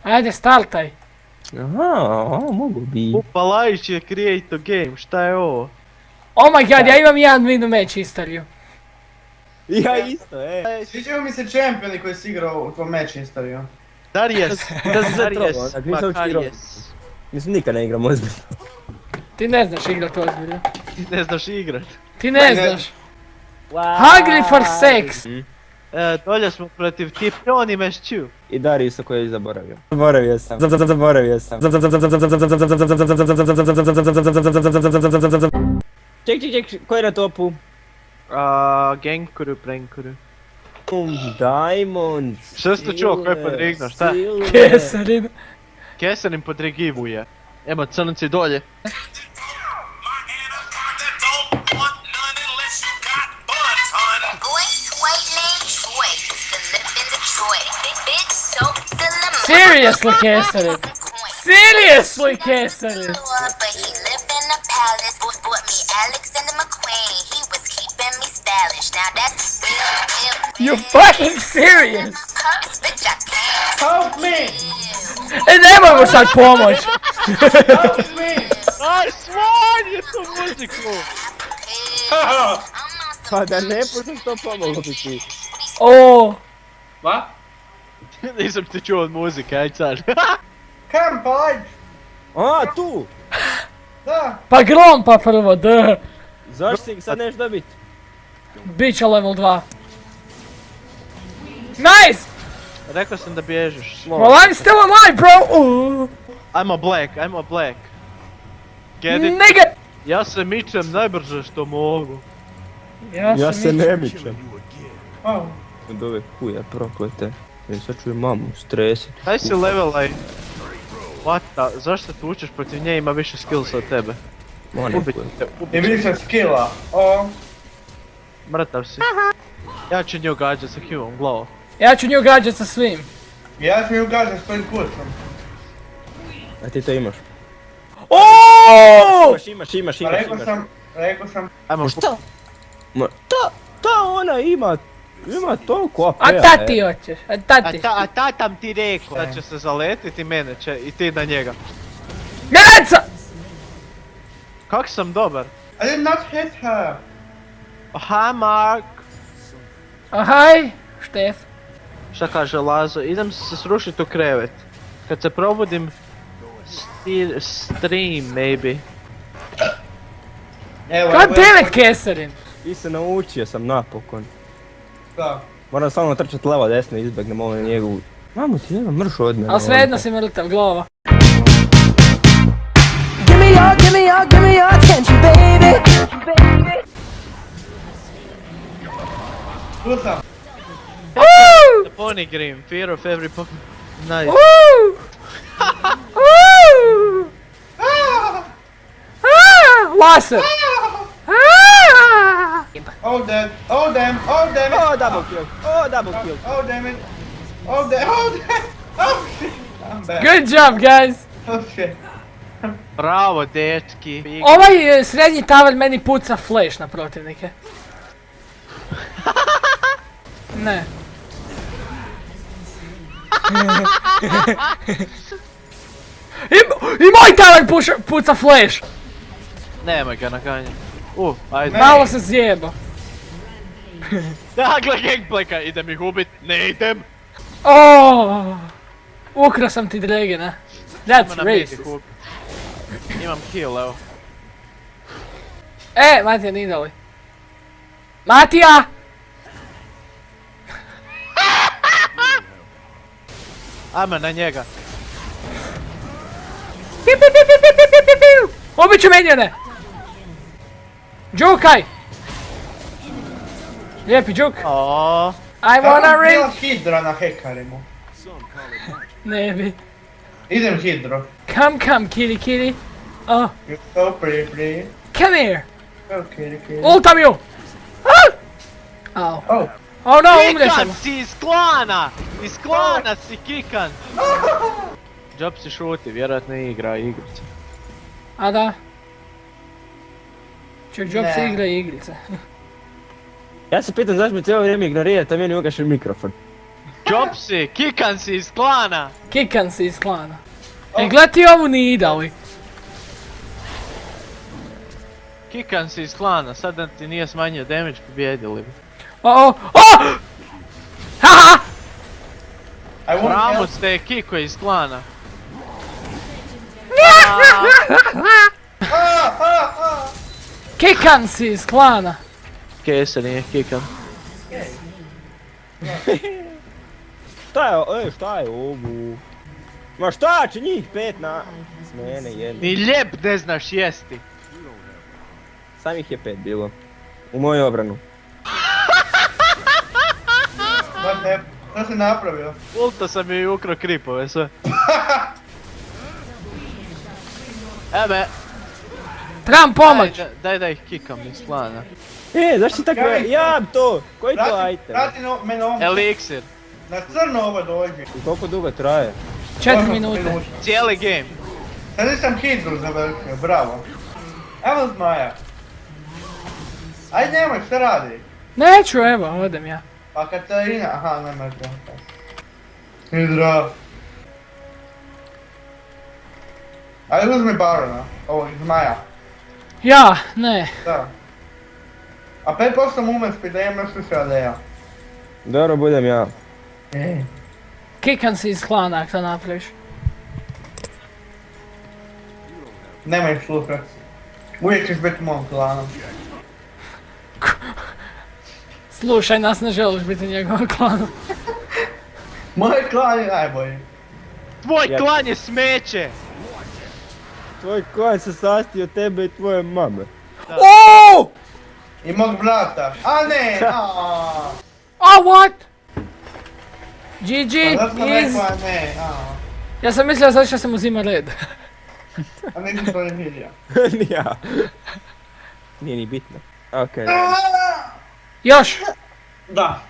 Ajde, startaj. Aha, mogu bi. Upalajući je create a game, šta je ovo? Oh my god, ja imam jedan win match istoriju. Ja isto, Sviđaju mi se čempioni koji si igrao u tvom match istoriju. Darijes, Da se sad Darijes, probao, nisam uopće igrao. Makarijes. Mislim, nikad ne igram ozbiljno. Ti ne znaš igrat ozbiljno. Ti ne znaš igrat. Ti ne znaš. Hungry for sex. Dolje smo protiv Tipion i Mešću. I Dariusa koji je zaboravio. Zaboravio sam. Ček, ko je na topu? GOCrew, Prankuru. Diamond. Što si to čuo, ko je podrignuo, šta? Kesarin. Kesarin podrigivuje. Emo, crnci dolje. Seriously, Kesarin. Seriously, Kesarin. You fucking serious? Help me! E, nemoj mu sad pomoć. Help me! Aj, smanji tu muziku! Pa da ne puštaš to pomoglo bi ti. O, Va? Nisam ti čuo od muzike, aj car. Kam, pa ajde! A, tu! Da! pa grom pa prvo, d. Zašto si sad neš dobit? Biće level 2. Nice! Rekao sam da bježeš. Well, I'm still alive, bro! I'm a black. Get it? Nigga! Ja se mičem najbrže što mogu. Ja se ne mičem. Oh. Od ove kuje proklete. Ja sad čujem mamu stresit. Daj si level, aj. What the, zašto tučeš protiv nje, ima više skillsa od tebe? Ma ne Ubit kujem. te, I više skilla. O. mrtav si. Ja ću nju gađat sa Q-om, glavu. Ja ću nju gađat sa svim. Ja ću ju gađat s tvojim kućom. A ti to imaš? Oooo! Imaš. Rekao sam. Ajmo, Šta? Ma, ta ona ima toliko AP-a. A ta ti hoćeš, a ta ti. a tatam ti rekao da će se zaletiti mene će i ti na njega. Mjerenca! Kak sam dobar? I did not hit her. Aha, Mark. Ahaj, Štef. Šta kaže Lazo? Idem se srušit u krevet. Kad se probudim, stream maybe. Evo, God damn it, Kesarin! Ti se naučio sam napokon. Da. Moram samo trčat leva desno i izbjegnem ovo na njegovu. Mamu ti nema mrš od mene. Ali svejedno si mrtav, glava. Give me your attention, baby. Tu sam. The pony game, fear of every pony. Nice. Woo! Woo! Laser! Oh damn, oh damn, oh damn it. Oh, double kill. Oh, double kill. Oh damn it. Oh damn, oh damn. Oh shit. I'm back. Good job, guys! Oh shit. Bravo, dečki. Ovaj srednji tavelj meni puca flash na protivnike. Ne. I moj tavelj puca flash! Nemoj ga naganjati. Ajde. Malo se zjebo. Da, gle gangplayka, idem ih ubit, ne idem. Ukrao sam ti Dragona. Idemo That's na mid ih racist. ubit. Imam kill, evo. Matija, nije doli. Matija! Ajme na njega. Ubit ću minione! Džukaj! Lijepi džuk. Oooo. I wanna Kako ring! bila hidra na hekarimu? Ne bi. Idem hidro. Come, kitty. Oh, You're so pretty. come here! So kitty. Ultam ju! Au. Oh. Oh no, umre sam. Kikan si iz klana! Iz klana si kikan! Job si šuti, vjerojatno igra igrice. A da. Čak Job se Ne. igra igrice. Ja se pitam zašto mi cijelo vrijeme ignorira, to meni ugaši mikrofon. Jopsi, kikan si iz klana. Kikan si iz klana. E, gled ti ovu nidali. Kikan si iz klana, sad da ti nije smanjio damage, pobjedili bi. O! Haha! I want help. Ramus te je kiko iz klana. Kikan si iz klana. Kesa nije kikan. Šta je ovo? Ma šta će njih 5 na... S mene jedno. Ni ljep ne znaš jesti. Sam ih je 5 bilo. U moju obranu. Šta si napravio? Ulta sam joj ukro kripove sve. Ebe. Trebam pomoć. Daj ih kikam iz klana. Zašto si tako... Ja to! Koji to item? Vrati me na ovom... Eliksir. Na crno ovo dođi. I koliko dugo traje? 4 minute. Cijeli game. Sad nisam hidru završio, bravo. Evo zmaja. Ajde nemoj, šta radi? Neću, evo, odem ja. Pa Katarina, aha, nemoj to. Hidra. Ajde uzmi barona, ovog zmaja. Ja, ne. Da. A 5% movement speeda imam još više od ja. Dobro, budem ja. Kikan si iz klana ako to napraviš. Nemoj ih slušat. Uvijek ćeš biti mom klanom. Slušaj nas, ne želiš biti njegovom klanom. Moj klan je najbolji. Tvoj klan je smeće! Tvoj klan se sastoji od tebe i tvoje mame. OOOOO! I mog brata. A ne, aaa. Oh, what? GG Pa da sam is... rekao, a ne, aaa. Ja sam mislio zato što sam uzima red. A nisam to ne vidio. Ni ja. Nije ni bitno. Okej. Još! Da.